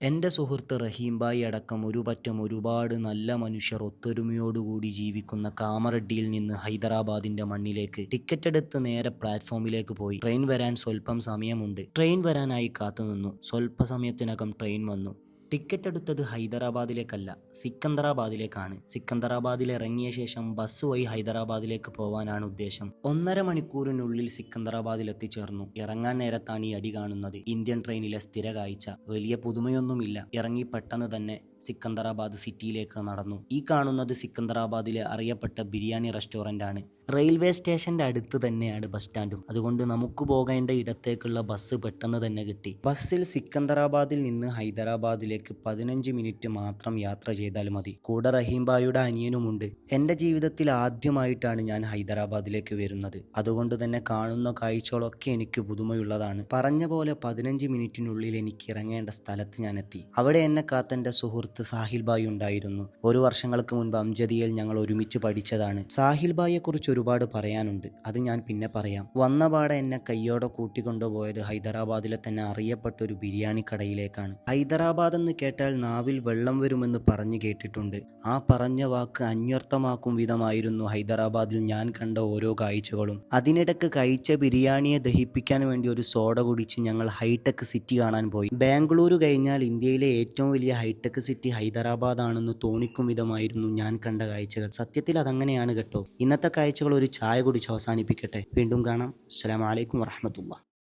എൻ്റെ സുഹൃത്ത് റഹീംഭായി അടക്കം ഒരുപാട് നല്ല മനുഷ്യർ ഒത്തൊരുമയോടുകൂടി ജീവിക്കുന്ന കാമറഡ്ഡിയിൽ നിന്ന് ഹൈദരാബാദിന്റെ മണ്ണിലേക്ക് ടിക്കറ്റെടുത്ത് നേരെ പ്ലാറ്റ്ഫോമിലേക്ക് പോയി. ട്രെയിൻ വരാൻ സ്വല്പം സമയമുണ്ട്. ട്രെയിൻ വരാനായി കാത്തുനിന്നു. സ്വല്പസമയത്തിനകം ട്രെയിൻ വന്നു. ടിക്കറ്റ് എടുത്തത് ഹൈദരാബാദിലേക്കല്ല, സിക്കന്ദരാബാദിലേക്കാണ്. സിക്കന്ദരാബാദിൽ ഇറങ്ങിയ ശേഷം ബസ് വഴി ഹൈദരാബാദിലേക്ക് പോവാനാണ് ഉദ്ദേശം. 1.5 മണിക്കൂറിനുള്ളിൽ സിക്കന്ദരാബാദിൽ എത്തിച്ചേർന്നു. ഇറങ്ങാൻ നേരത്താണ് ഈ അടി കാണുന്നത്. ഇന്ത്യൻ ട്രെയിനിലെ സ്ഥിര കാഴ്ച. വലിയ പുതുമയൊന്നുമില്ല. ഇറങ്ങി പെട്ടെന്ന് തന്നെ സിക്കന്ദരാബാദ് സിറ്റിയിലേക്ക് നടന്നു. ഈ കാണുന്നത് സിക്കന്ദരാബാദിലെ അറിയപ്പെട്ട ബിരിയാണി റെസ്റ്റോറൻ്റ് ആണ്. റെയിൽവേ സ്റ്റേഷന്റെ അടുത്ത് തന്നെയാണ് ബസ് സ്റ്റാൻഡും. അതുകൊണ്ട് നമുക്ക് പോകേണ്ട ഇടത്തേക്കുള്ള ബസ് പെട്ടെന്ന് തന്നെ കിട്ടി. ബസ്സിൽ സിക്കന്ദരാബാദിൽ നിന്ന് ഹൈദരാബാദിലേക്ക് 15 മിനിറ്റ് മാത്രം യാത്ര ചെയ്താൽ മതി. കൂടെ റഹീംഭായിയുടെ അനിയനുമുണ്ട്. എൻ്റെ ജീവിതത്തിൽ ആദ്യമായിട്ടാണ് ഞാൻ ഹൈദരാബാദിലേക്ക് വരുന്നത്. അതുകൊണ്ട് തന്നെ കാണുന്ന കാഴ്ചകളൊക്കെ എനിക്ക് പുതുമയുള്ളതാണ്. പറഞ്ഞ പോലെ 15 മിനിറ്റിനുള്ളിൽ എനിക്ക് ഇറങ്ങേണ്ട സ്ഥലത്ത് ഞാൻ എത്തി. അവിടെ എന്നെ കാത്തെൻ്റെ സുഹൃത്ത് സാഹിൽ ഭായി ഉണ്ടായിരുന്നു. ഒരു വർഷങ്ങൾക്ക് മുൻപ് അംജദിയിൽ ഞങ്ങൾ ഒരുമിച്ച് പഠിച്ചതാണ്. സാഹിൽ ഭായിയെ കുറിച്ച് ഒരുപാട് പറയാനുണ്ട്. അത് ഞാൻ പിന്നെ പറയാം. വന്നപാടെ എന്നെ കയ്യോടെ കൂട്ടിക്കൊണ്ടുപോയത് ഹൈദരാബാദിലെ തന്നെ അറിയപ്പെട്ട ഒരു ബിരിയാണി കടയിലേക്കാണ്. ഹൈദരാബാദ് എന്ന് കേട്ടാൽ നാവിൽ വെള്ളം വരുമെന്ന് പറഞ്ഞു കേട്ടിട്ടുണ്ട്. ആ പറഞ്ഞ വാക്ക് അന്വർത്ഥമാക്കും വിധമായിരുന്നു ഹൈദരാബാദിൽ ഞാൻ കണ്ട ഓരോ കാഴ്ചകളും. അതിനിടക്ക് കഴിച്ച ബിരിയാണിയെ ദഹിപ്പിക്കാൻ വേണ്ടി ഒരു സോഡ കുടിച്ച് ഞങ്ങൾ ഹൈടെക് സിറ്റി കാണാൻ പോയി. ബാംഗ്ലൂരു കഴിഞ്ഞാൽ ഇന്ത്യയിലെ ഏറ്റവും വലിയ ഹൈടെക് സിറ്റി ഹൈദരാബാദ് ആണെന്ന് തോന്നിക്കും വിധമായിരുന്നു ഞാൻ കണ്ട കാഴ്ചകൾ. സത്യത്തിൽ അതങ്ങനെയാണ് കേട്ടോ. ഇന്നത്തെ കാഴ്ചകൾ ഒരു ചായ കുടിച്ച് അവസാനിപ്പിക്കട്ടെ. വീണ്ടും കാണാം. അസ്സലാമു അലൈക്കും വറഹ്മത്തുള്ളാഹി.